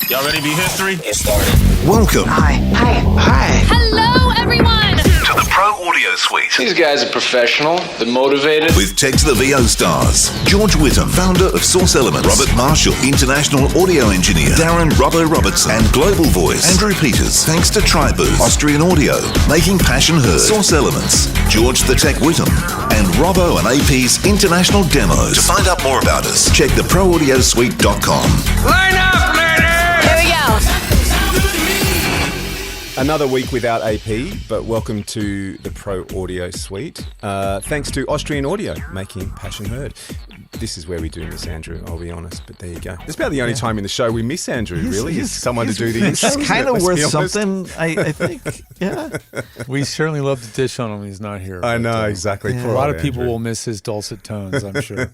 Y'all ready to be history? Get started. Welcome. Hi. Hello, everyone. To the Pro Audio Suite. These guys are professional. They're motivated. With Tech to the VO stars. George Whittam, founder of Source Elements. Robert Marshall, international audio engineer. Darren Robbo Robertson and Global Voice. Andrew Peters, thanks to Tribooth. Austrian Audio, making passion heard. Source Elements. George the Tech Whittam. And Robbo and AP's international demos. To find out more about us, check theproaudiosuite.com. Line up, ladies! Here we go. Another week without AP, but welcome to the Pro Audio Suite. Thanks to Austrian Audio, making passion heard. This is where we do miss Andrew, I'll be honest, but there you go. It's about the only time in the show we miss Andrew, really, is someone to do the intro. It's kind of worth something, I think. Yeah. We certainly love to dish on him when he's not here. I know, exactly. Yeah. A lot of people will miss his dulcet tones, I'm sure.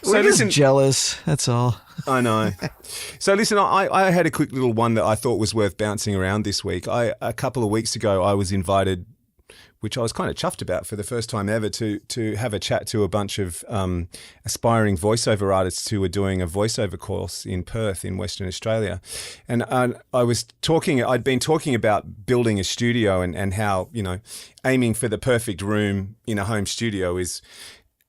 We're just jealous, that's all. I know. So listen, I had a quick little one that I thought was worth bouncing around this week. A couple of weeks ago, I was invited, which I was kind of chuffed about for the first time ever, to have a chat to a bunch of aspiring voiceover artists who were doing a voiceover course in Perth in Western Australia. And I'd been talking about building a studio and how, aiming for the perfect room in a home studio is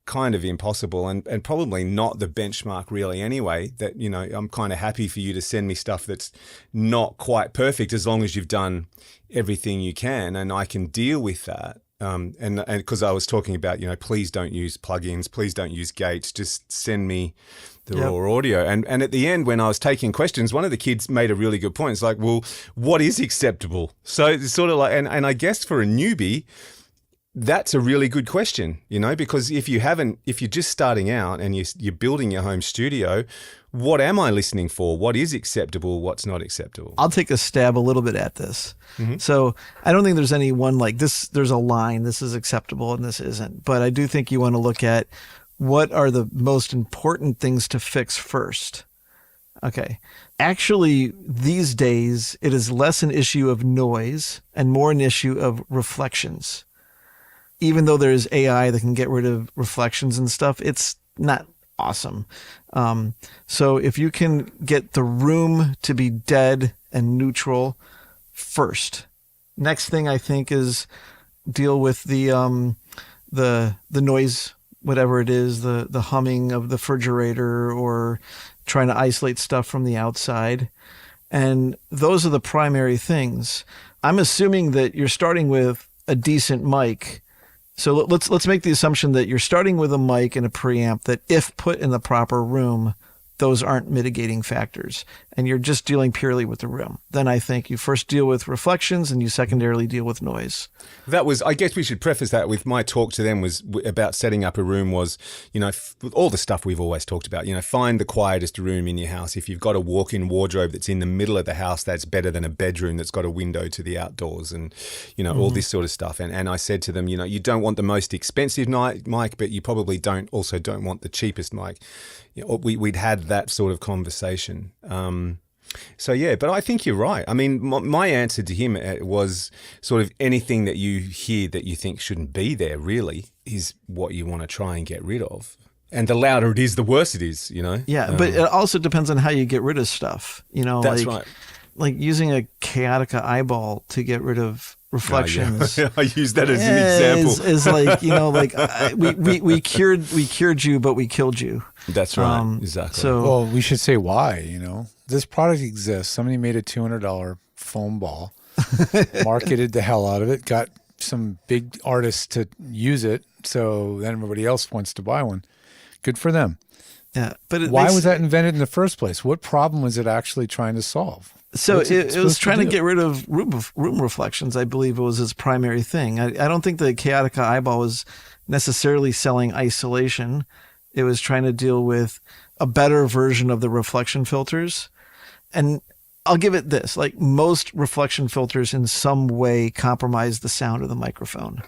kind of impossible and probably not the benchmark really anyway. That, I'm kind of happy for you to send me stuff that's not quite perfect as long as you've done everything you can, and I can deal with that. And because I was talking about, please don't use plugins, please don't use gates, just send me the raw audio. And at the end, when I was taking questions, one of the kids made a really good point. It's like, well, what is acceptable? So it's sort of like, and I guess for a newbie, that's a really good question, because if you're just starting out and you're building your home studio, what am I listening for? What is acceptable? What's not acceptable? I'll take a stab a little bit at this. Mm-hmm. So I don't think there's any one like this. There's a line, this is acceptable and this isn't. But I do think you want to look at what are the most important things to fix first. Okay. Actually, these days, it is less an issue of noise and more an issue of reflections. Even though there's AI that can get rid of reflections and stuff, it's not awesome. So if you can get the room to be dead and neutral first. Next thing I think is deal with the noise, whatever it is, the humming of the refrigerator or trying to isolate stuff from the outside. And those are the primary things. I'm assuming that you're starting with a decent mic. So let's make the assumption that you're starting with a mic and a preamp that if put in the proper room, those aren't mitigating factors, and you're just dealing purely with the room. Then I think you first deal with reflections and you secondarily deal with noise. I guess we should preface that with my talk to them was about setting up a room was, all the stuff we've always talked about, find the quietest room in your house. If you've got a walk-in wardrobe that's in the middle of the house, that's better than a bedroom that's got a window to the outdoors and, all this sort of stuff. And I said to them, you don't want the most expensive mic, but you probably don't want the cheapest mic. We'd had that sort of conversation. But I think you're right. I mean, my answer to him was sort of anything that you hear that you think shouldn't be there really is what you want to try and get rid of. And the louder it is, the worse it is, Yeah, but it also depends on how you get rid of stuff. That's right. Like using a Chaotica eyeball to get rid of reflections. I use that as an example. Is like, we cured you, but we killed you. That's right. Exactly. So, well, we should say why, This product exists. Somebody made a $200 foam ball, marketed the hell out of it, got some big artists to use it, so then everybody else wants to buy one. Good for them. Yeah, but why was that invented in the first place? What problem was it actually trying to solve? So it was trying to get rid of room reflections. I believe it was its primary thing. I don't think the Chaotica eyeball was necessarily selling isolation. It was trying to deal with a better version of the reflection filters. And I'll give it this, like most reflection filters in some way compromise the sound of the microphone.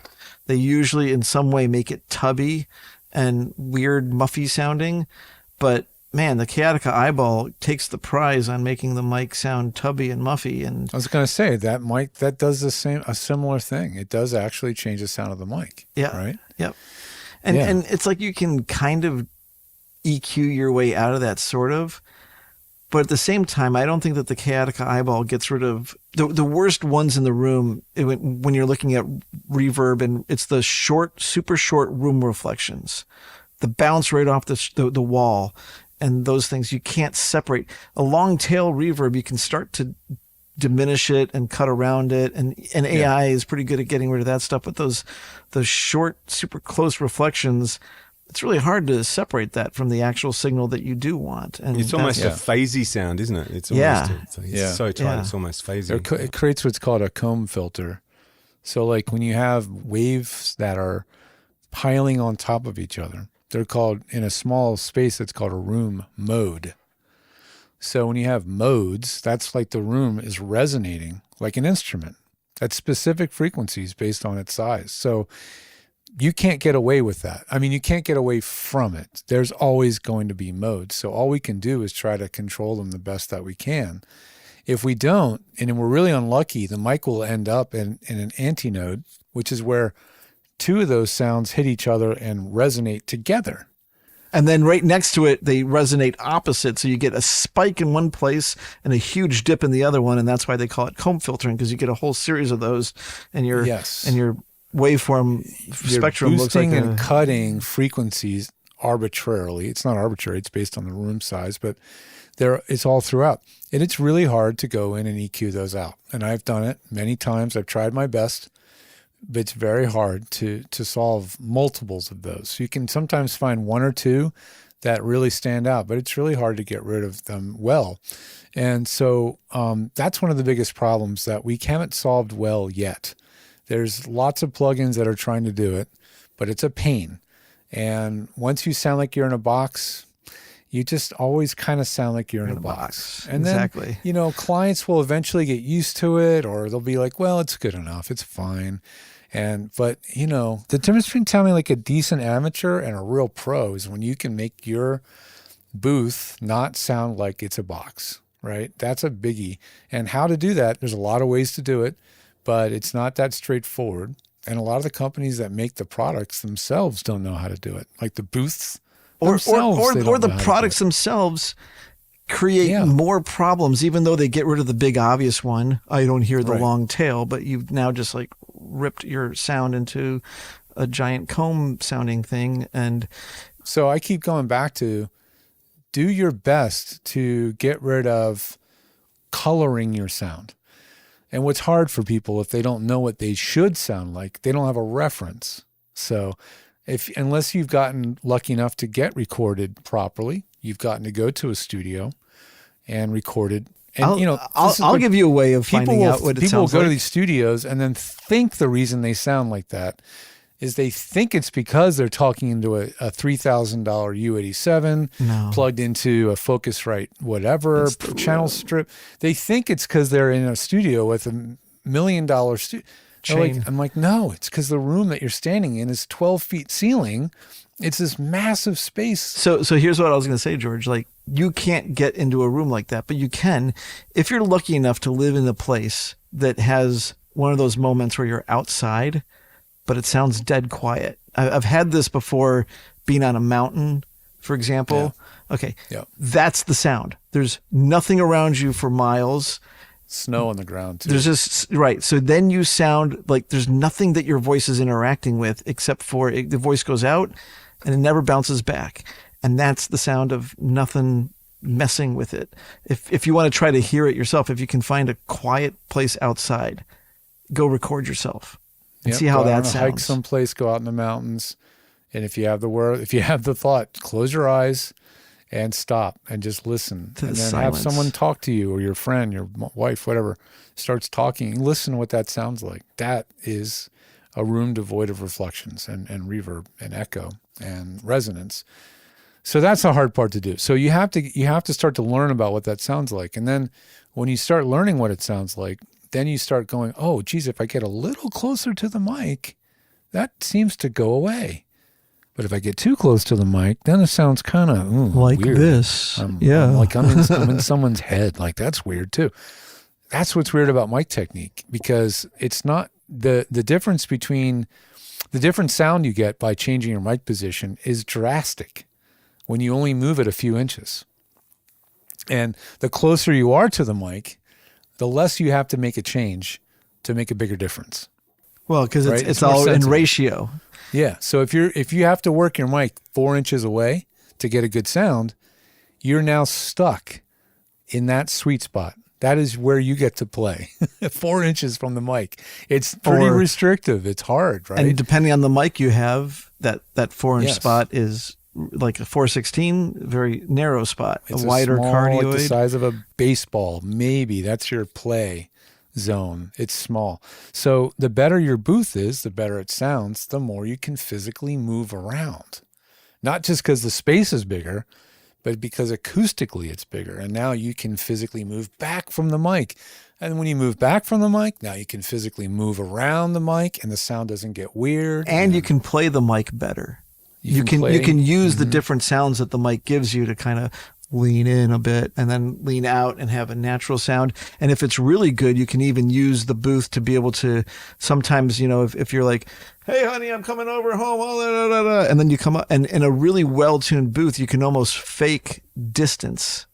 They usually in some way make it tubby and weird, muffy sounding, but man, the Chaotica eyeball takes the prize on making the mic sound tubby and muffy. And I was going to say that mic that does a similar thing. It does actually change the sound of the mic. Yeah. Right. Yep. And it's like you can kind of EQ your way out of that sort of. But at the same time, I don't think that the chaotic eyeball gets rid of the worst ones in the room when you're looking at reverb, and it's the super short room reflections, the bounce right off the wall, and those things you can't separate. A long tail reverb, you can start to diminish it and cut around it, and AI is pretty good at getting rid of that stuff. But those short, super close reflections, it's really hard to separate that from the actual signal that you do want. And it's almost a phasey sound, isn't it? It's almost it's so tight, it's almost phasey. It creates what's called a comb filter. So like when you have waves that are piling on top of each other, they're called, in a small space, it's called a room mode. So when you have modes, that's like the room is resonating like an instrument at specific frequencies based on its size. So you can't get away with that. I mean, you can't get away from it. There's always going to be modes. So all we can do is try to control them the best that we can. If we don't, and we're really unlucky, the mic will end up in an antinode, which is where two of those sounds hit each other and resonate together. And then right next to it, they resonate opposite. So you get a spike in one place and a huge dip in the other one. And that's why they call it comb filtering, because you get a whole series of those, and your waveform spectrum looks like and cutting frequencies arbitrarily. It's not arbitrary. It's based on the room size, but it's all throughout. And it's really hard to go in and EQ those out. And I've done it many times. I've tried my best, but it's very hard to solve multiples of those. So you can sometimes find one or two that really stand out, but it's really hard to get rid of them well. And so that's one of the biggest problems that we haven't solved well yet. There's lots of plugins that are trying to do it, but it's a pain. And once you sound like you're in a box, you just always kind of sound like you're in a box. And exactly. then, clients will eventually get used to it, or they'll be like, well, it's good enough. It's fine. But the difference between sounding like a decent amateur and a real pro is when you can make your booth not sound like it's a box, right? That's a biggie. And how to do that, there's a lot of ways to do it, but it's not that straightforward. And a lot of the companies that make the products themselves don't know how to do it. Like the booths or the products themselves create more problems, even though they get rid of the big obvious one. I don't hear the long tail, but you've now just like ripped your sound into a giant comb sounding thing. And so I keep going back to do your best to get rid of coloring your sound. And what's hard for people, if they don't know what they should sound like, they don't have a reference. So unless you've gotten lucky enough to get recorded properly, you've gotten to go to a studio and recorded. And I'll give you a way of finding out what it sounds like. People will go to these studios and then think the reason they sound like that is they think it's because they're talking into a $3,000 U87 plugged into a Focusrite whatever channel strip. They think it's because they're in a studio with $1 million studio. I'm like, no, it's because the room that you're standing in is 12 feet ceiling. It's this massive space. So here's what I was going to say, George. Like, you can't get into a room like that, but you can if you're lucky enough to live in a place that has one of those moments where you're outside, but it sounds dead quiet. I've had this before, being on a mountain, for example. Yeah. Okay, that's the sound. There's nothing around you for miles. Snow on the ground, too. There's just, right. So then you sound like there's nothing that your voice is interacting with except for the voice goes out and it never bounces back. And that's the sound of nothing messing with it. If you want to try to hear it yourself, if you can find a quiet place outside, go record yourself and see how that sounds. Hike someplace, go out in the mountains. And if you have the thought, close your eyes and stop and just listen. And then have someone talk to you, or your friend, your wife, whatever, starts talking. Listen to what that sounds like. That is a room devoid of reflections and reverb and echo and resonance. So that's the hard part to do. So you have to start to learn about what that sounds like. And then when you start learning what it sounds like, then you start going, oh, geez, if I get a little closer to the mic, that seems to go away. But if I get too close to the mic, then it sounds kind of like weird. This. I'm in someone's head. Like, that's weird too. That's what's weird about mic technique, because it's not the difference between the different sound you get by changing your mic position is drastic when you only move it a few inches. And the closer you are to the mic, the less you have to make a change to make a bigger difference. Well, because Right? it's more all in sensitive. ratio. Yeah. So if you have to work your mic 4 inches away to get a good sound, you're now stuck in that sweet spot. That is where you get to play 4 inches from the mic. It's pretty Or- restrictive. It's hard, right? And depending on the mic you have, that 4-inch Yes. spot is like a 416, very narrow spot, It's a wider small, cardioid. like the size of a baseball. Maybe that's your play zone. It's small. So the better your booth is, the better it sounds, the more you can physically move around. Not just because the space is bigger, but because acoustically it's bigger. And now you can physically move back from the mic. And when you move back from the mic, now you can physically move around the mic and the sound doesn't get weird. And you can play the mic better. You can play- use the different sounds that the mic gives you to kind of lean in a bit and then lean out and have a natural sound. And if it's really good, you can even use the booth to be able to sometimes, if you're like, hey, honey, I'm coming over home, and then you come up and in a really well-tuned booth, you can almost fake distance.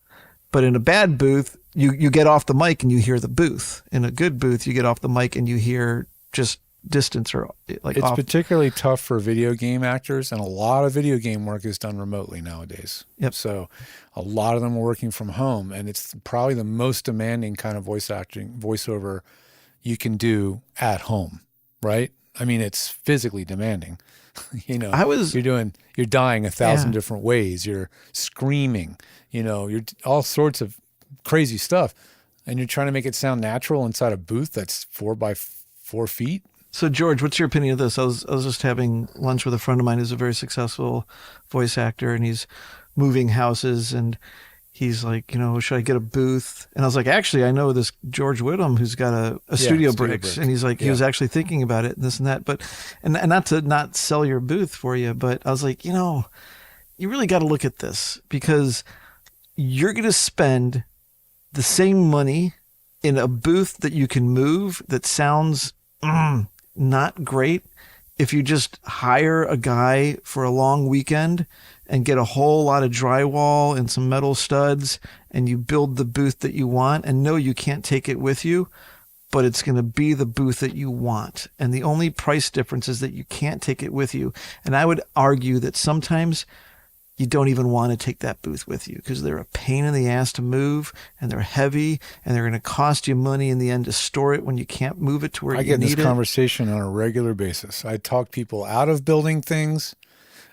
But in a bad booth, you get off the mic and you hear the booth. In a good booth, you get off the mic and you hear just distance or like It's off. particularly tough for video game actors, and a lot of video game work is done remotely nowadays. Yep. So a lot of them are working from home, and it's probably the most demanding kind of voiceover you can do at home, right? I mean, it's physically demanding. You're dying 1,000 Yeah. different ways. You're screaming, you're all sorts of crazy stuff, and you're trying to make it sound natural inside a booth that's 4 by 4 feet. So, George, what's your opinion of this? I was just having lunch with a friend of mine who's a very successful voice actor, and he's moving houses, and he's like, should I get a booth? And I was like, actually, I know this George Whittam who's got a Studio Bricks, and he's like, he was actually thinking about it and this and that. But, and not to not sell your booth for you, but I was like, you really got to look at this because you're going to spend the same money in a booth that you can move that sounds not great if you just hire a guy for a long weekend and get a whole lot of drywall and some metal studs and you build the booth that you want and know you can't take it with you, but it's going to be the booth that you want. And the only price difference is that you can't take it with you. And I would argue that sometimes you don't even want to take that booth with you because they're a pain in the ass to move and they're heavy and they're going to cost you money in the end to store it when you can't move it to where I you get need this it. conversation on a regular basis. I talk people out of building things.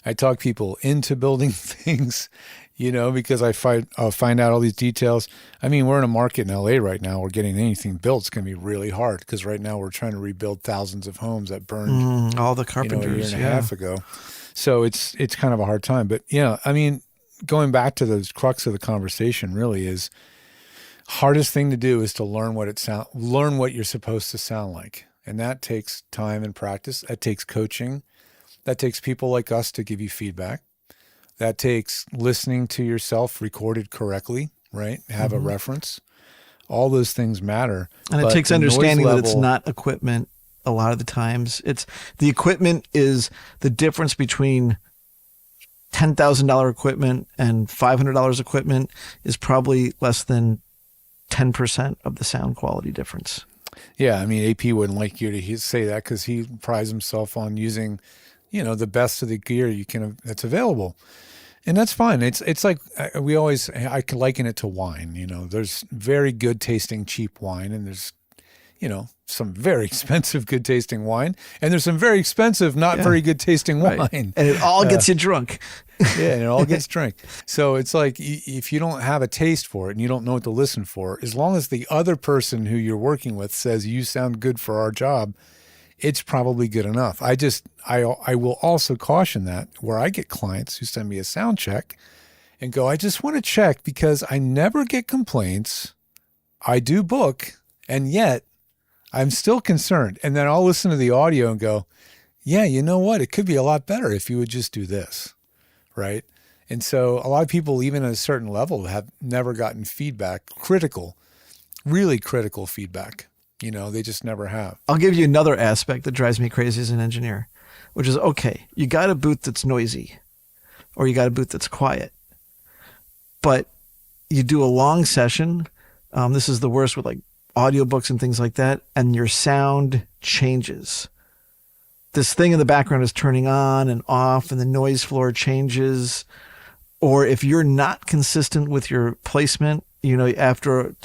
I talk people into building things, because I'll find out all these details. I mean, we're in a market in LA right now where getting anything built is going to be really hard because right now we're trying to rebuild thousands of homes that burned All the a carpenters. year and a half ago. So it's kind of a hard time. But I mean, going back to the crux of the conversation really is hardest thing to do is to learn what you're supposed to sound like. And that takes time and practice. That takes coaching. That takes people like us to give you feedback. That takes listening to yourself recorded correctly, right? Have a reference. All those things matter. And it But takes the noise understanding that it's level- not equipment. A lot of the times it's the equipment is the difference between $10,000 equipment and $500 equipment is probably less than 10% of the sound quality difference. Yeah, I mean, AP wouldn't like you to say that because he prides himself on using, the best of the gear that's available, and that's fine. It's like I can liken it to wine. There's very good tasting cheap wine, and there's some very expensive good tasting wine, and there's some very expensive not very good tasting wine, And it all gets you drunk. Yeah, and it all gets drunk. So it's like if you don't have a taste for it and you don't know what to listen for, as long as the other person who you're working with says you sound good for our job, it's probably good enough. I will also caution that where I get clients who send me a sound check and go, I just want to check because I never get complaints. I do book, and yet I'm still concerned. And then I'll listen to the audio and go, yeah, you know what? It could be a lot better if you would just do this. Right. And so a lot of people, even at a certain level, have never gotten feedback, really critical feedback. They just never have. I'll give you another aspect that drives me crazy as an engineer, which is, okay, you got a booth that's noisy or you got a booth that's quiet, but you do a long session. This is the worst with like audiobooks and things like that, and your sound changes. This thing in the background is turning on and off, and the noise floor changes. Or if you're not consistent with your placement, after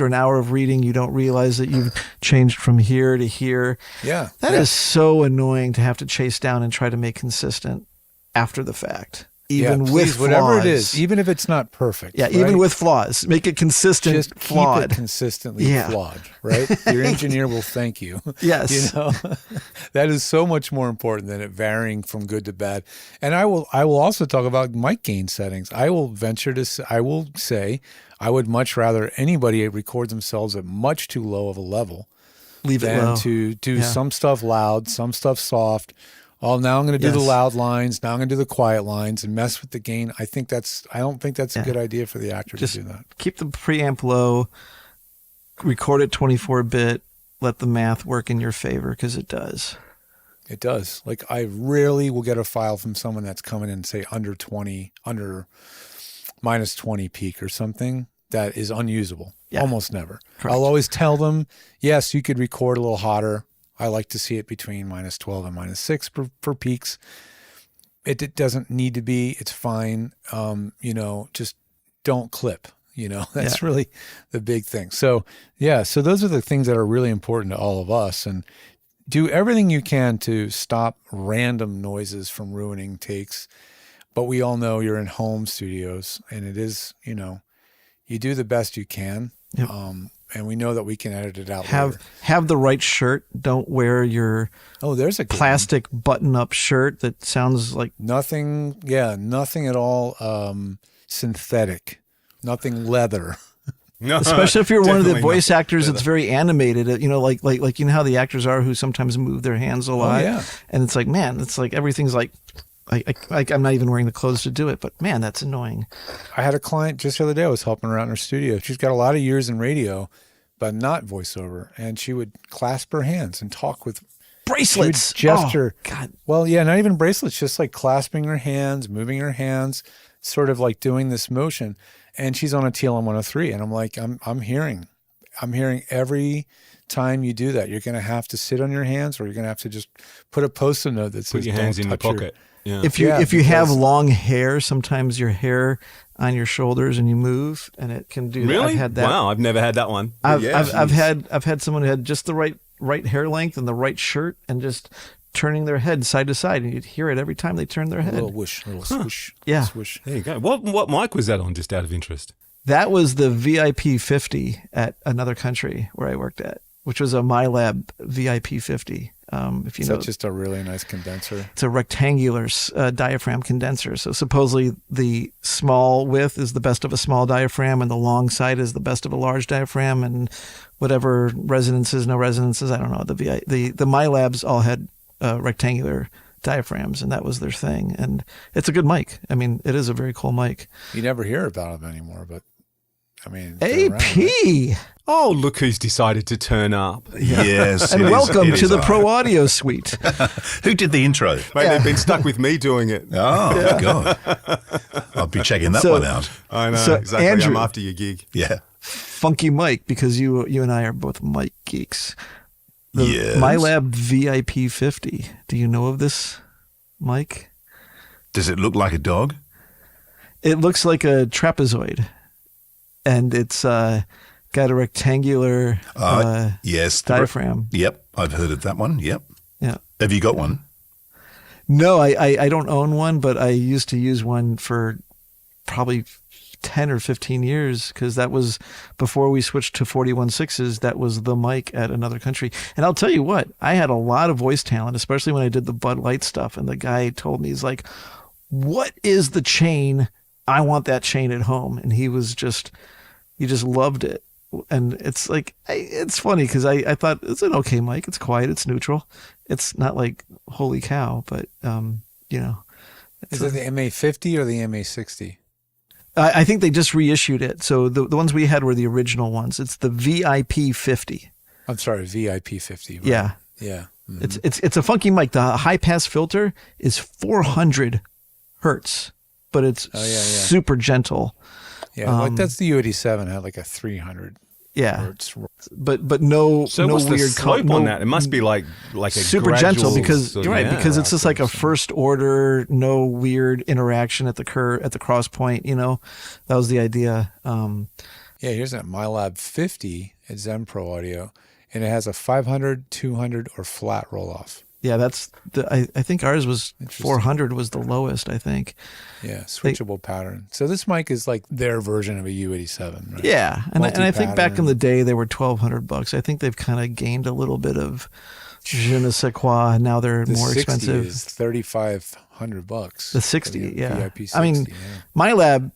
an hour of reading, you don't realize that you've changed from here to here. Yeah. That is so annoying to have to chase down and try to make consistent after the fact. Even with please, flaws. whatever it is, even if it's not perfect. Yeah, right? even with flaws. Make it consistent, just flawed. keep it consistently flawed, right? Your engineer will thank you. Yes. That is so much more important than it varying from good to bad. And I will also talk about mic gain settings. I will say I would much rather anybody record themselves at much too low of a level Leave it low. than to do some stuff loud, some stuff soft. Oh, now I'm going to do the loud lines. Now I'm going to do the quiet lines and mess with the gain. I don't think that's a good idea for the actor Just to do that. Keep the preamp low, record it 24-bit, let the math work in your favor, because it does. It does. Like, I rarely will get a file from someone that's coming in, say, under minus 20 peak or something that is unusable. Yeah. Almost never. Correct. I'll always tell them, yes, you could record a little hotter. I like to see it between minus 12 and minus 6 for peaks. It doesn't need to be. It's fine. Just don't clip. That's really the big thing. So, so those are the things that are really important to all of us. And do everything you can to stop random noises from ruining takes. But we all know you're in home studios, and it is, you do the best you can. Yep. And we know that we can edit it out later. Have the right shirt. Don't wear your there's a good plastic button-up shirt that sounds like nothing at all synthetic, nothing leather. No, especially if you're one of the definitely voice not. actors that's very animated, like how the actors are who sometimes move their hands a lot. yeah. And it's like, man, it's like everything's like I'm not even wearing the clothes to do it, but man, that's annoying. I had a client just the other day. I was helping her out in her studio. She's got a lot of years in radio, but not voiceover. And she would clasp her hands and talk with Bracelets. She would gesture. Oh, God. Well, yeah, not even bracelets, just like clasping her hands, moving her hands, sort of like doing this motion. And she's on a TLM 103. And I'm like, I'm hearing every time you do that. You're going to have to sit on your hands, or you're going to have to just put a Post-it note that says, Put your hands "Don't in the touch your-" pocket. Yeah. If you have long hair, sometimes your hair on your shoulders and you move, and it can do that. Really? I've had that. Wow, I've never had that one. I've Yeah, had someone who had just the right hair length and the right shirt, and just turning their head side to side, and you'd hear it every time they turned their A head. little whoosh, a little swoosh. Yeah. Swoosh. There you go. What mic was that on, just out of interest? That was the VIP 50 at another country where I worked at, which was a MyLab VIP 50. If you know, That's just a really nice condenser. it's a rectangular diaphragm condenser. So supposedly the small width is the best of a small diaphragm, and the long side is the best of a large diaphragm, and whatever resonances, no resonances, I don't know. The MyLabs all had rectangular diaphragms, and that was their thing. And it's a good mic. I mean, it is a very cool mic. You never hear about them anymore, but I mean, they're around, AP. right? Oh, look who's decided to turn up. Yes. And it is- welcome it to is the I. Pro Audio Suite. Who did the intro? Mate, they've been stuck with me doing it. Oh, God. I'll be checking that So- one out. I know, So, exactly. Andrew- I'm after your gig. Yeah. Funky mic, because you and I are both mic geeks. The Yes. MyLab VIP 50. Do you know of this mic? Does it look like a dog? It looks like a trapezoid, and it's got a rectangular Yes. diaphragm. Yep. I've heard of that one. Yep. Yeah. Have you got one? No, I don't own one, but I used to use one for probably 10 or 15 years, because that was before we switched to 41.6s. That was the mic at another country. And I'll tell you what, I had a lot of voice talent, especially when I did the Bud Light stuff. And the guy told me, he's like, what is the chain? I want that chain at home. And he just loved it. And it's like, it's funny, because I thought it's an okay mic. It's quiet. It's neutral. It's not like holy cow, but, Is it the MA50 or the MA60? I think they just reissued it. So the ones we had were the original ones. It's the VIP 50. I'm sorry, VIP 50. Right? Yeah. Yeah. Mhm. It's a funky mic. The high pass filter is 400 hertz, but it's super gentle. Yeah, like that's the U87 had like a 300 Yeah, hertz. but no, So no what's the weird slope on that? It must be like a super gradual gentle because sort of- you're right yeah, because it's just like a upwards. first order, no weird interaction at the cross point. That was the idea. Yeah, here's that MyLab 50 at Zen Pro Audio, and it has a 500, 200, or flat roll off. Yeah, that's I think ours was 400 was the lowest. I think. Yeah, switchable pattern. So this mic is like their version of a U87, right? Yeah, and I think back in Multi-pattern. the day they were $1,200. I think they've kind of gained a little bit of je ne sais quoi. Now they're The more 60 expensive. is $3,500. The 60, for the yeah. VIP 60, I mean, yeah. my lab,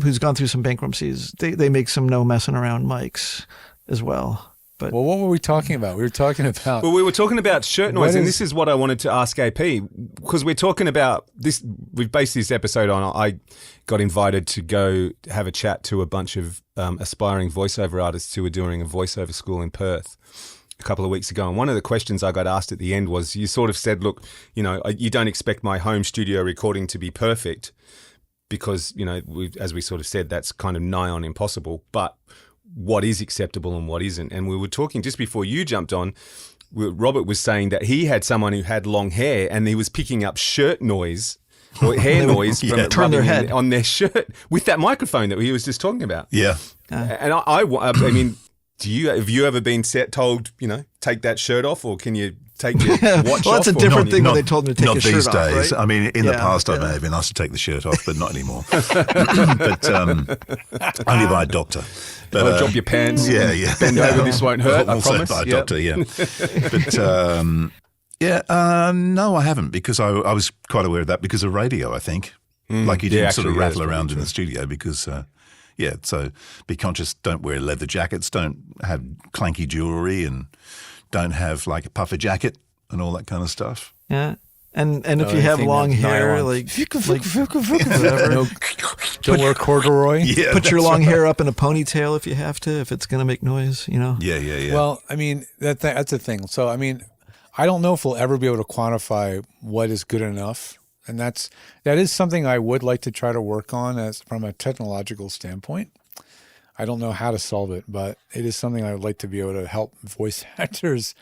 who's gone through some bankruptcies, they make some no messing around mics as well. But Well, what were we talking about? We were talking about Well, we were talking about shirt noise, What and is- this is what I wanted to ask AP, because we're talking about this. We've based this episode on. I got invited to go have a chat to a bunch of aspiring voiceover artists who were doing a voiceover school in Perth a couple of weeks ago. And one of the questions I got asked at the end was, you sort of said, look, you don't expect my home studio recording to be perfect because, as we sort of said, that's kind of nigh on impossible. But what is acceptable and what isn't. And we were talking just before you jumped on, Robert was saying that he had someone who had long hair and he was picking up shirt noise or hair noise from it turn their rubbing head. on their shirt with that microphone that he was just talking about. Yeah. And I mean, have you ever been told, take that shirt off, or can you take your watch well, that's off? a different or- thing when they told him to take Not his these shirt days. off, right? I mean, in the Yeah, past, I yeah. may have been asked to take the shirt off, but not anymore. But only by a doctor. But, Or drop your pants. Yeah, yeah. Bend over. This won't hurt. I Also promise. by a Yep. doctor, yeah. But no, I haven't, because I was quite aware of that because of radio, I think. Like you didn't sort of actually, yeah, rattle that's around probably in the true. studio because, so be conscious, don't wear leather jackets, don't have clanky jewellery, and don't have like a puffer jacket and all that kind of stuff. Yeah. And if you have anything long that's hair, nylon. whatever, No, don't wear corduroy. Yeah, put your that's long right. hair up in a ponytail if you have to, if it's going to make noise, Yeah, yeah, yeah. Well, I mean, that's the thing. So, I mean, I don't know if we'll ever be able to quantify what is good enough. And that is something I would like to try to work on as from a technological standpoint. I don't know how to solve it, but it is something I would like to be able to help voice actors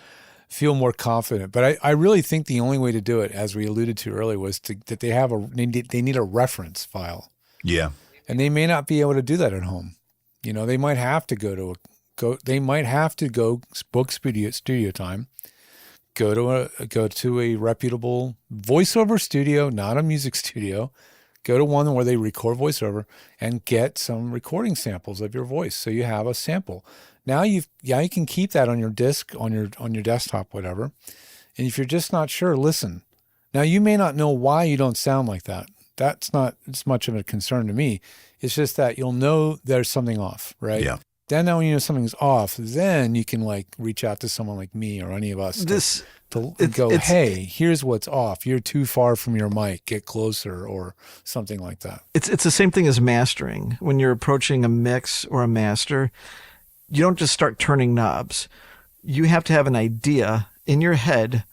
feel more confident. But I really think the only way to do it, as we alluded to earlier, was that they need a reference file. yeah. And they may not be able to do that at home. They might have to go book studio time, go to a reputable voiceover studio, not a music studio. Go to one where they record voiceover and get some recording samples of your voice, so you have a sample. Now you can keep that on your disk, on your desktop, whatever. And if you're just not sure, listen. Now you may not know why you don't sound like that. That's not as much of a concern to me. It's just that you'll know there's something off, right? Yeah. Then now when you know something's off, then you can like reach out to someone like me or any of us to go, hey, here's what's off. You're too far from your mic. Get closer, or something like that. It's the same thing as mastering. When you're approaching a mix or a master, you don't just start turning knobs. You have to have an idea in your head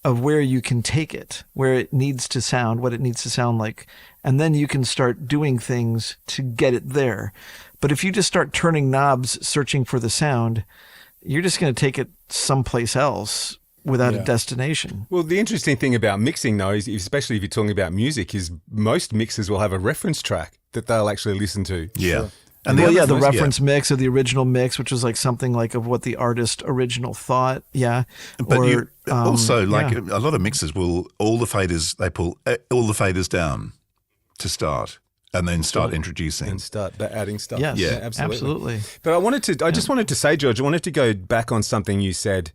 of where you can take it, where it needs to sound, what it needs to sound like. And then you can start doing things to get it there. But if you just start turning knobs, searching for the sound, you're just going to take it someplace else without a destination. Well, the interesting thing about mixing, though, is especially if you're talking about music, is most mixers will have a reference track that they'll actually listen to. Yeah. Sure. And Well, other yeah, the thing- reference mix of the original mix, which was like something like of what the artist original thought. Yeah. But Or, also, like yeah. a lot of mixers will, they pull all the faders down to start and then start introducing. And start adding stuff. Yes, Yeah, absolutely. But I just wanted to say, George, I wanted to go back on something you said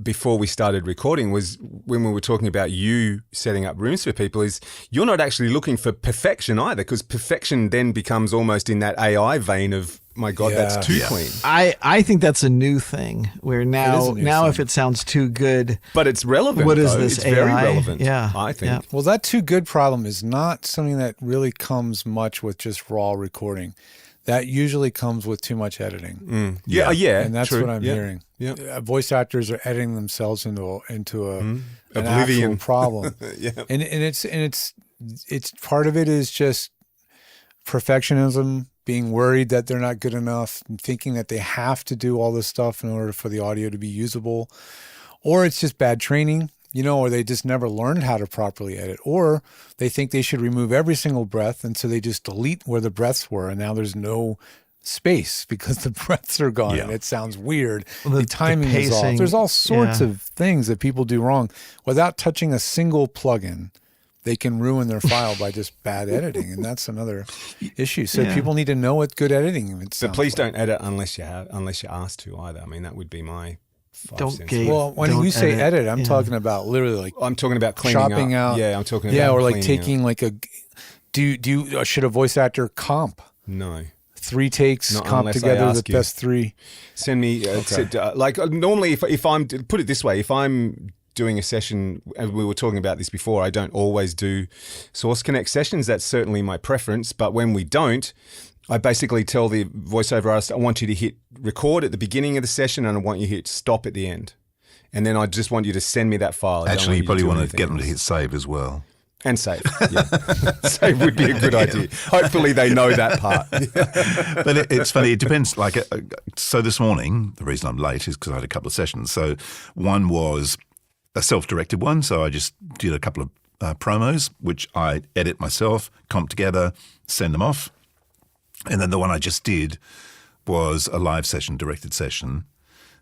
before we started recording, was when we were talking about you setting up rooms for people, is you're not actually looking for perfection either, because perfection then becomes almost in that AI vein of, my God, that's too Yeah. clean. I think that's a new thing where now a new thing. if it sounds too good, But it's relevant. What is though. this, It's very AI? relevant. Yeah, I think. yeah. Well, that too good problem is not something that really comes much with just raw recording. That usually comes with too much editing. Yeah, yeah, And that's true. what I'm Yeah. hearing. Yeah. Voice actors are editing themselves into an Oblivion. actual problem. Yeah. And it's part of it is just perfectionism, being worried that they're not good enough, and thinking that they have to do all this stuff in order for the audio to be usable, or it's just bad training, or they just never learned how to properly edit, or they think they should remove every single breath, and so they just delete where the breaths were, and now there's no space because the breaths are gone and it sounds weird. Well, the timing is off. There's all sorts of things that people do wrong without touching a single plugin. They can ruin their file by just bad editing, and that's another issue. So people need to know what good editing is. But please don't edit unless you're asked to either. I mean, that would be my 5 cents. Well, when you say edit, I'm talking about literally like I'm talking about cleaning chopping up. out. Yeah, I'm talking about or like cleaning taking out. like a. Should a voice actor comp? No. 3 takes, Not comp unless together I the ask you. best 3. Send me like normally if I'm put it this way, if I'm doing a session, and we were talking about this before, I don't always do Source Connect sessions. That's certainly my preference. But when we don't, I basically tell the voiceover artist, I want you to hit record at the beginning of the session and I want you to hit stop at the end. And then I just want you to send me that file. Actually, you probably want to get them to hit save as well. And save. Yeah. Save would be a good idea. Hopefully they know that part. But it's funny. It depends. Like, so this morning, the reason I'm late is because I had a couple of sessions. So one was a self-directed one. So I just did a couple of promos, which I edit myself, comp together, send them off. And then the one I just did was a live session, directed session.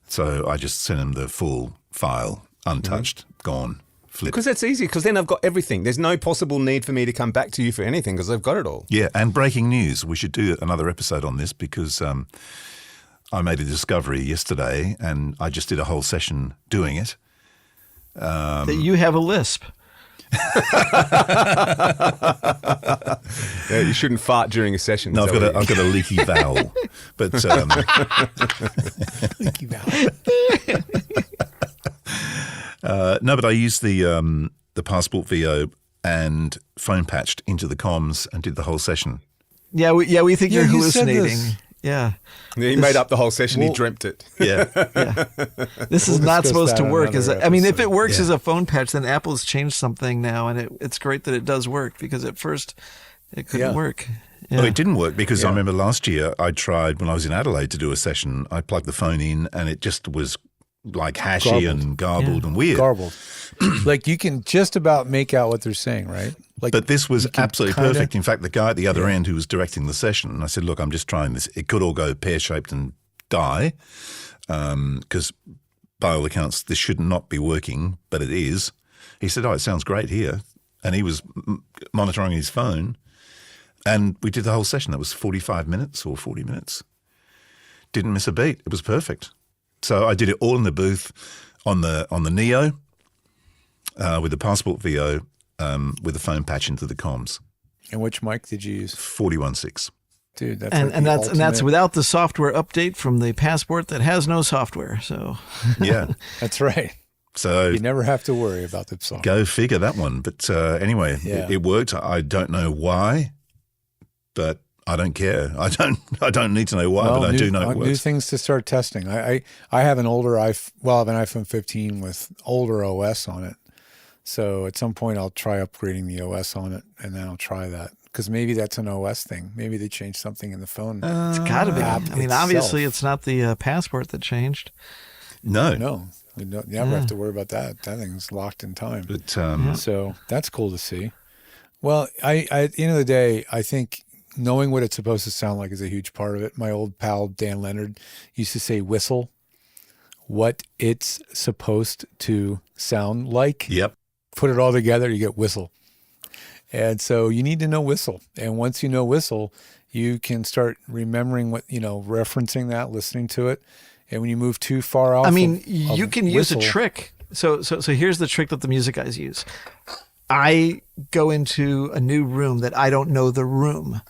So I just sent them the full file, untouched, gone. Flip. Because that's easy, because then I've got everything. There's no possible need for me to come back to you for anything because I've got it all. Yeah, and breaking news. We should do another episode on this because I made a discovery yesterday and I just did a whole session doing it. That you have a lisp. Yeah, you shouldn't fart during a session. No, I've got a leaky vowel. But Leaky vowel. no, but I used the Passport VO and phone patched into the comms and did the whole session. Yeah, we think you're you said hallucinating. this. Yeah. He made up the whole session. He dreamt it. Yeah. This is We'll not discuss supposed to that in work. another I mean, if episode. it works as a phone patch, then Apple's changed something now, and it's great that it does work because at first it couldn't work. Yeah. Well, it didn't work because I remember last year I tried when I was in Adelaide to do a session. I plugged the phone in and it just was like hashy and garbled and weird. Garbled. Like you can just about make out what they're saying, right? Like, But this was absolutely kinda- perfect. In fact, the guy at the other end who was directing the session, I said, look, I'm just trying this. It could all go pear-shaped and die because by all accounts, this should not be working, but it is. He said, oh, it sounds great here. And he was monitoring his phone. And we did the whole session. That was 45 minutes or 40 minutes. Didn't miss a beat. It was perfect. So I did it all in the booth on the Neo with the Passport VO with the phone patch into the comms. and which mic did you use? 41.6. Dude, that's And, like and the that's ultimate- without the software update from the Passport that has no software. So Yeah. That's right. So You never have to worry about the song. go figure that one. But anyway, Yeah. it worked. I don't know why, but I don't care. I don't need to know why, but I do know it new works. things to start testing. I have an older I have an iPhone 15 with older OS on it. So at some point I'll try upgrading the OS on it, and then I'll try that because maybe that's an OS thing. Maybe they changed something in the phone. it's got to be. app I mean, itself. obviously, it's not the Passport that changed. No. No, you never have to worry about that. That thing's locked in time. But So that's cool to see. Well, I at the end of the day, I think knowing what it's supposed to sound like is a huge part of it. My old pal Dan Leonard used to say whistle, what it's supposed to sound like. yep. Put it all together, you get whistle. And so you need to know whistle. And once you know whistle, you can start remembering what, referencing that, listening to it. And when you move too far off, I mean, of you can use a whistle- trick. So here's the trick that the music guys use. I go into a new room that I don't know the room,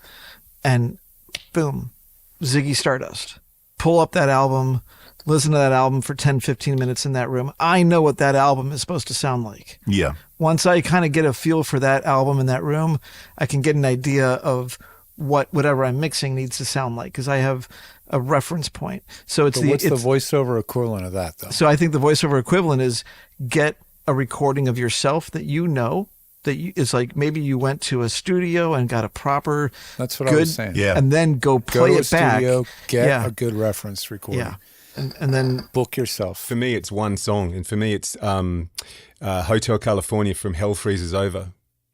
and boom, Ziggy Stardust. Pull up that album, listen to that album for 10, 15 minutes in that room. I know what that album is supposed to sound like. Yeah. Once I kind of get a feel for that album in that room, I can get an idea of whatever I'm mixing needs to sound like because I have a reference point. So it's But what's the voiceover equivalent of that, though? So I think the voiceover equivalent is get a recording of yourself that you know it's like maybe you went to a studio and got a proper That's what I good, was saying. Yeah. and then go Go play to a it back. studio, get Yeah. a good reference recording. Yeah, and then Book yourself. For me, it's one song, and for me, it's Hotel California from Hell Freezes Over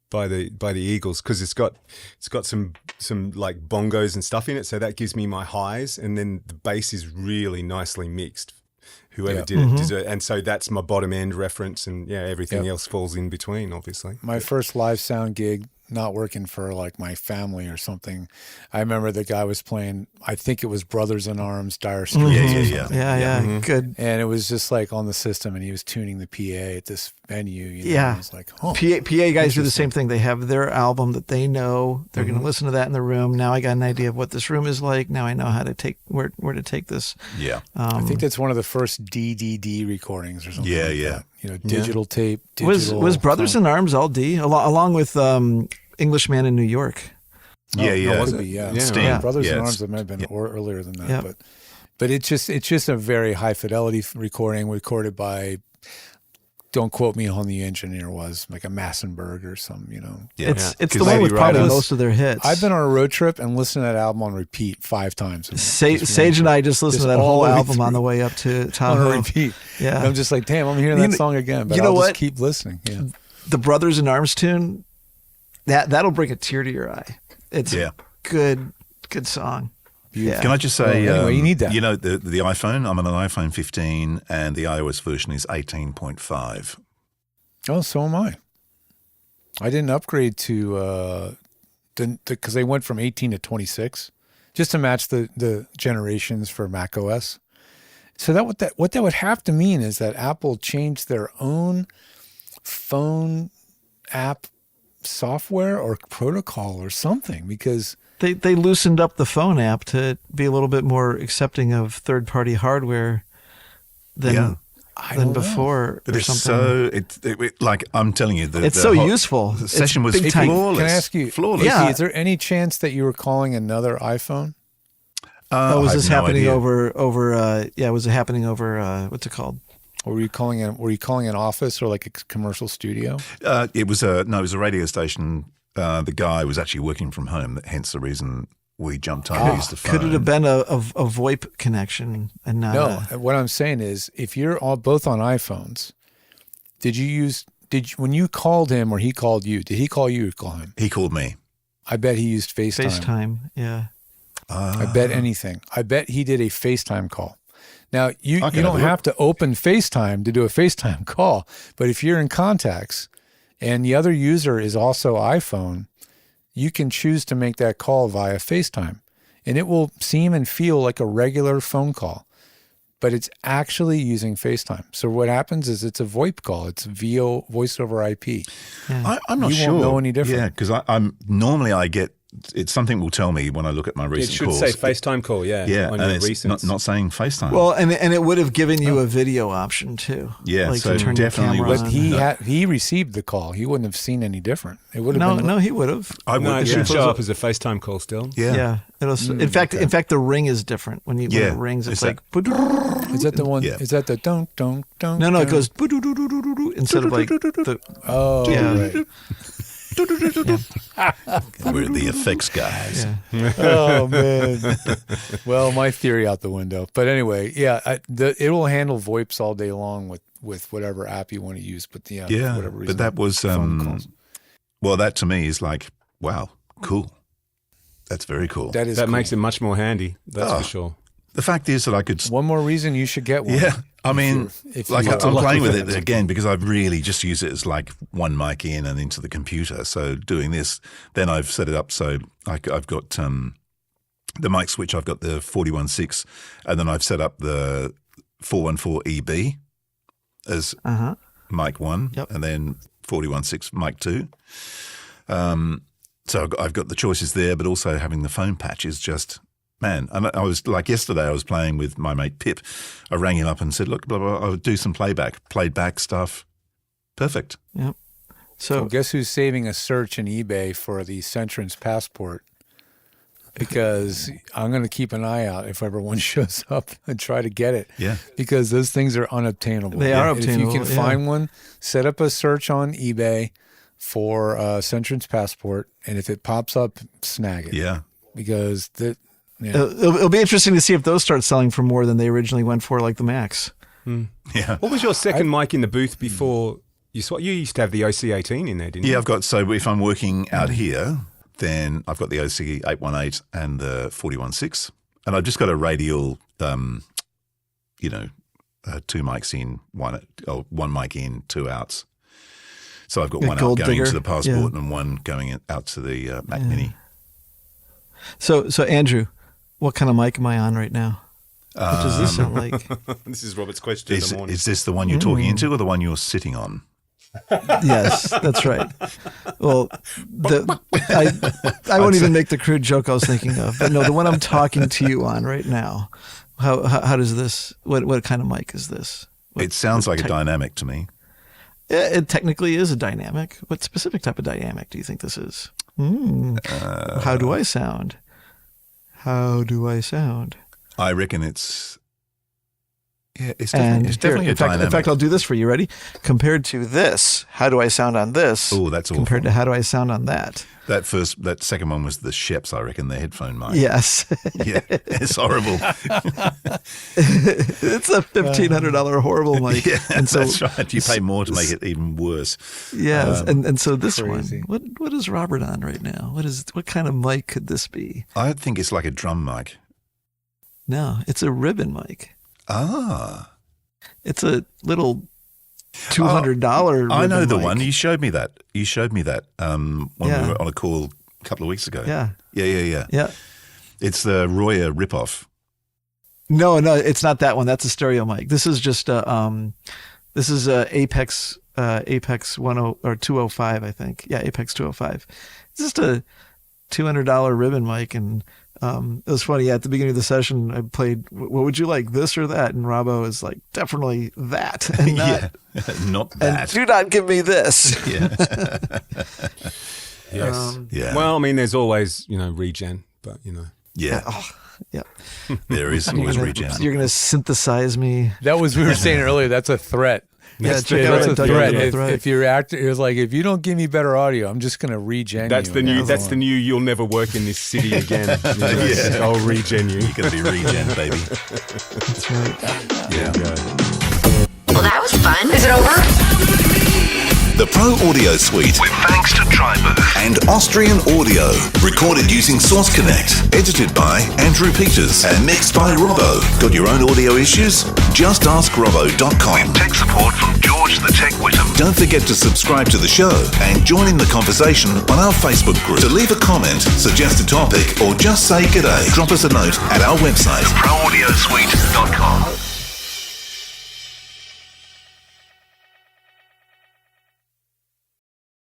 by the Eagles, because it's got some like bongos and stuff in it, so that gives me my highs, and then the bass is really nicely mixed. Whoever did it deserved, and so that's my bottom end reference, and everything else falls in between, obviously. My first live sound gig, not working for like my family or something. I remember the guy was playing, I think it was Brothers in Arms, Dire Straits. yeah, good. And it was just like on the system, and he was tuning the PA at this venue. You know, Yeah. and I was like, oh. PA guys do the same thing. They have their album that they know. They're going to listen to that in the room. Now I got an idea of what this room is like. Now I know how to take where to take this. Yeah. I think that's one of the first DDD recordings or something. Yeah, like yeah. that. You know, digital tape. Digital Was Brothers in Arms all D along with Englishman in New York? Yeah, yeah. Could be, yeah. Yeah. Sting. Brothers in Yeah, Arms, it's- that might have been earlier than that, Yeah. but it's just a very high fidelity recording recorded by, don't quote me on the engineer was, like a Massenberg or some, you know. Yeah. It's the 'Cause one with Lady probably Riders- most of their hits. I've been on a road trip and listened to that album on repeat 5 times. Sage and I just listened to that all whole the way album on through. the way up to on Tahoe. repeat. Yeah. And I'm just like, damn, I'm hearing You that kn- song again, but you know I'll what? just keep listening. Yeah. The Brothers in Arms tune, that'll bring a tear to your eye. It's Yeah. good song. Yeah. Can I just say, Well, anyway, you need that. You know, the iPhone, I'm on an iPhone 15 and the iOS version is 18.5. Oh, so am I. I didn't upgrade to because they went from 18 to 26 just to match the generations for Mac OS. So what that would have to mean is that Apple changed their own phone app software or protocol or something, because They loosened up the phone app to be a little bit more accepting of third-party hardware than Yeah. don't know. before But or it's something. like I'm telling you, It's so useful. The It's session was big time. flawless. Can I ask you, flawless? Yeah. Vicky, is there any chance that you were calling another iPhone? Was I this have no happening idea. over? Was it happening over? What's it called? Or were you calling an office or like a commercial studio? It was a radio station. The guy was actually working from home, hence the reason we jumped on and used the phone. Could it have been a VoIP connection and not? No, what I'm saying is, if you're all both on iPhones, when you called him or he called you, did he call you or call him? He called me. I bet he used FaceTime. FaceTime. Yeah. I bet anything. I bet he did a FaceTime call. Now, you Okay, don't look. have to open FaceTime to do a FaceTime call, but if you're in contacts and the other user is also iPhone, you can choose to make that call via FaceTime, and it will seem and feel like a regular phone call, but it's actually using FaceTime. So what happens is it's a VoIP call. It's voice over IP. I'm not You sure. won't know any different. Yeah, because I'm normally I get it's something will tell me when I look at my It recent should calls. say FaceTime call, Yeah, on and your it's recents. not saying FaceTime. Well, and it would have given you a video option too. Yeah, like so to turn your definitely camera was- on. He received the call. He wouldn't have seen any different. It would have been No, he would have. I would. No, it yeah. should show up as a FaceTime call still. Yeah. Yeah. In fact, the ring is different when it rings. It's Is that- like Is that the one? Yeah. Is that the don't? no, it goes instead of like the Oh, Yeah. right. We're the effects guys. yeah. Oh man. Well, my theory out the window. But anyway, yeah, it will handle VoIPs all day long with whatever app you want to use. But for whatever reason, but that was phone calls. well, that to me is like, wow, cool. That's very cool. That is That cool. makes it much more handy. That's Oh. for sure. The fact is that I could. one more reason you should get one. Yeah, I mean, if like you're I'm playing with lucky. it again because I really just use it as like one mic in and into the computer. So doing this, then I've set it up so I've got the mic switch. I've got the 41.6, and then I've set up the 414 EB as mic 1, Yep. and then 41.6 mic 2. So I've got the choices there, but also having the phone patch is just. Man, and I was like yesterday. I was playing with my mate Pip. I rang him up and said, "Look, blah, blah, I would do some played back stuff. Perfect." Yep. So Well, guess who's saving a search in eBay for the Centrance passport? Because I'm going to keep an eye out if ever one shows up and try to get it. Yeah. Because those things are unobtainable. They are And obtainable, If you can yeah. find one, set up a search on eBay, for Centrance Passport, and if it pops up, snag it. Yeah. Because It'll be interesting to see if those start selling for more than they originally went for, like the Max. Yeah. What was your second mic in the booth before you used to have the OC18 in there, didn't you? Yeah, I've got, so if I'm working out here, then I've got the OC818 and the 416. And I've just got a radial, two mics in, one mic in, two outs. So I've got one out going into the Passport and one going out to the Mac Mini. So Andrew, what kind of mic am I on right now? What does this sound like? This is Robert's question in the morning. Is this the one you're talking into or the one you're sitting on? Yes, that's right. Well, I won't even make the crude joke I was thinking of. But no, the one I'm talking to you on right now. How does this? What kind of mic is this? It sounds like a dynamic to me. Yeah, it technically is a dynamic. What specific type of dynamic do you think this is? How do I sound? How do I sound? I reckon it's definitely a dynamic. In fact, I'll do this for you. Ready? Compared to this, how do I sound on this? Oh, that's awful. Compared to how do I sound on that? That second one was the Sheps, I reckon, the headphone mic. Yes. Yeah, it's horrible. It's a $1,500 horrible mic. Yeah, and so, that's right. You pay more to make it even worse. Yeah, and so this crazy. one, what is Robert on right now? What kind of mic could this be? I think it's like a drum mic. No, it's a ribbon mic. Ah. It's a little $200 ribbon I know the mic. one. You showed me that. When we were on a call a couple of weeks ago. Yeah. Yeah. It's the Royer ripoff. No, it's not that one. That's a stereo mic. This is just this is Apex 10 or 205, I think. Yeah, Apex 205. It's just a $200 ribbon mic, and it was funny. Yeah, at the beginning of the session, I played, "What would you like, this or that?" And Robbo is like, "Definitely that." And not, not that. And do not give me this. Yeah. Yes. Yeah. Well, I mean, there's always, regen, but, Yeah. Yeah. There is always regen. You're gonna synthesize me. That was, we were saying earlier, that's a threat. Yeah, That's a threat. If you're acting, it was like, if you don't give me better audio, I'm just going to regen that's you. That's the new. You'll never work in this city again. Yeah. I'll regen you. You're going to be regen, baby. That's right. Yeah. Well, that was fun. Is it over? The Pro Audio Suite, with thanks to Tribooth and Austrian Audio. Recorded using Source Connect. Edited by Andrew Peters and mixed by Robbo. Got your own audio issues? Just ask Robbo.com. With tech support from George the Tech Whittam. Don't forget to subscribe to the show and join in the conversation on our Facebook group. To leave a comment, suggest a topic, or just say g'day, drop us a note at our website, theproaudiosuite.com.